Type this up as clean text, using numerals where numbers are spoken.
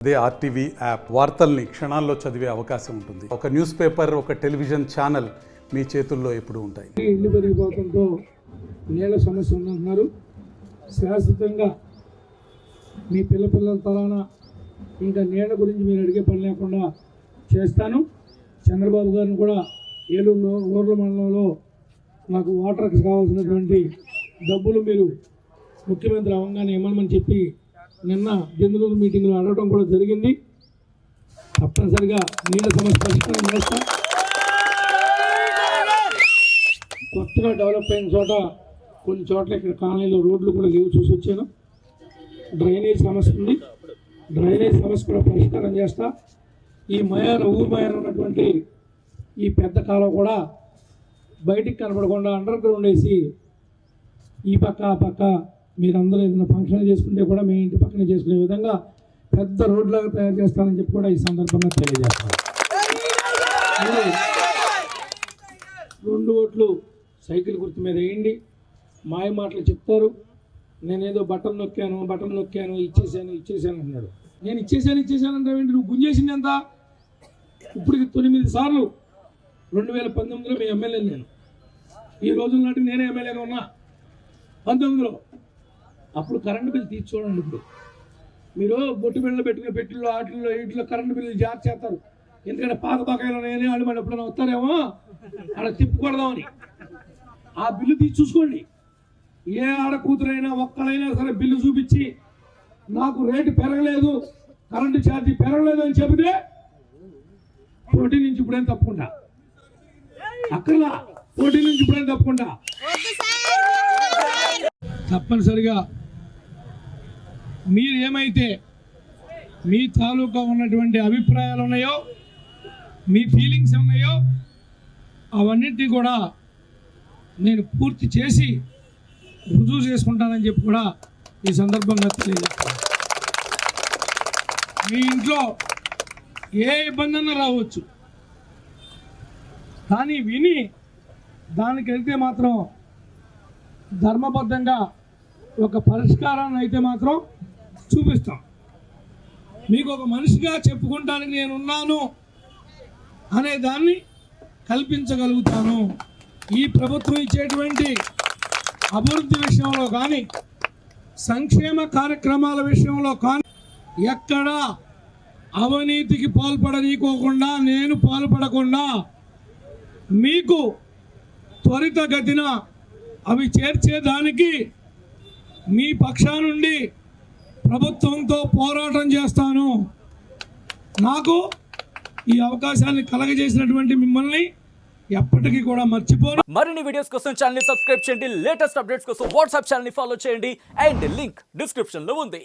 అదే RTV app వార్తల్ని క్షణాల్లో చదివే అవకాశం ఉంటుంది. ఒక న్యూస్ పేపర్, ఒక టెలివిజన్ ఛానల్ మీ చేతుల్లో ఎప్పుడూ ఉంటాయి. ఇల్లు పెరిగిపోవడంతో నీళ్ళ సమస్య ఉందంటున్నారు. శాశ్వతంగా మీ పిల్లల తరాన ఇంకా నీళ్ళ గురించి మీరు అడిగే పని లేకుండా చేస్తాను. చంద్రబాబు గారిని కూడా ఏలూరు ఊర్ల మండలంలో నాకు వాటర్కి కావాల్సినటువంటి డబ్బులు మీరు ముఖ్యమంత్రి అవ్వగానే ఇవ్వమని చెప్పి నిన్న బెంగళూరు మీటింగ్లో అడగడం కూడా జరిగింది. తప్పనిసరిగా నీళ్ళ సమస్య పరిష్కారం చేస్తాం. కొత్తగా డెవలప్ అయిన చోట కొన్ని చోట్ల ఇక్కడ కాలనీలో రోడ్లు కూడా లేవు, చూసి వచ్చాను. డ్రైనేజ్ సమస్య ఉంది, డ్రైనేజ్ సమస్య కూడా పరిష్కారం చేస్తా. ఈ ఊరు మయాన ఉన్నటువంటి ఈ పెద్ద కాలం కూడా బయటికి కనపడకుండా అండర్ గ్రౌండ్ వేసి ఈ పక్క ఆ పక్క మీరందరూ ఏదైనా ఫంక్షన్ చేసుకుంటే కూడా మీ ఇంటి పక్కనే చేసుకునే విధంగా పెద్ద రోడ్లాగా తయారు చేస్తానని చెప్పి కూడా ఈ సందర్భంగా తెలియజేస్తాను. 2 ఓట్లు సైకిల్ గుర్తు మీద వేయండి. మాయ మాటలు చెప్తారు. నేనేదో బటన్ నొక్కాను ఇచ్చేసాను అన్నాడు. నేను ఇచ్చేసాను అంటే నువ్వు గుంజేసింది ఎంత? ఇప్పటికి 9 సార్లు 2019లో మీ ఎమ్మెల్యే నేను. ఈ రోజుల నాటికి నేనే ఎమ్మెల్యేగా ఉన్నా. 19లో అప్పుడు కరెంటు బిల్లు తీసి చూడండి. ఇప్పుడు మీరు బొట్టు బిళ్ళలు పెట్టుకునే పెట్టిల్లో వీటిలో కరెంటు బిల్లు జాగ్రత్త చేస్తారు. ఎందుకంటే పాత బకాయిలు ఉన్నాయని వాళ్ళు మన ఎప్పుడైనా వస్తారేమో అలా తిప్పుకొడదామని. ఆ బిల్లు తీసి చూసుకోండి. ఏ ఆడ కూతురైనా ఒక్కడైనా సరే బిల్లు చూపించి నాకు రేటు పెరగలేదు, కరెంటు ఛార్జీ పెరగలేదు అని చెబితే పోటీ నుంచి ఇప్పుడేం తప్పకుండా అక్కర్లా, పోటీ నుంచి ఇప్పుడేం తప్పకుండా తప్పనిసరిగా మీరు ఏమైతే మీ తాలూకా ఉన్నటువంటి అభిప్రాయాలు ఉన్నాయో, మీ ఫీలింగ్స్ ఉన్నాయో అవన్నింటినీ కూడా నేను పూర్తి చేసి రుజువు చేసుకుంటానని చెప్పి కూడా ఈ సందర్భంగా తెలియజేస్తాను. మీ ఇంట్లో ఏ ఇబ్బంది అన్నా రావచ్చు, కానీ విని దానికి వెళ్తే మాత్రం ధర్మబద్ధంగా ఒక పరిష్కారాన్ని అయితే మాత్రం చూపిస్తాం. మీకు ఒక మనిషిగా చెప్పుకుంటానికి నేనున్నాను అనే దాన్ని కల్పించగలుగుతాను. ఈ ప్రభుత్వం ఇచ్చేటువంటి అభివృద్ధి విషయంలో కానీ, సంక్షేమ కార్యక్రమాల విషయంలో కానీ ఎక్కడా అవినీతికి పాల్పడనీకోకుండా, నేను పాల్పడకుండా మీకు త్వరితగతిన అవి చేర్చేదానికి మీ పక్షా నుండి ప్రభుత్వంతో పోరాటం చేస్తాను. నాకు ఈ అవకాశాన్ని కలగజేసినటువంటి మిమ్మల్ని ఎప్పటికీ కూడా మర్చిపోను. మరిన్ని వీడియోస్ కోసం ఛానల్ ని సబ్స్క్రైబ్ చేయండి. లేటెస్ట్ అప్డేట్స్ కోసం వాట్సాప్ ఛానల్ ని ఫాలో చేయండి. అండ్ లింక్ డిస్క్రిప్షన్ లో ఉంది.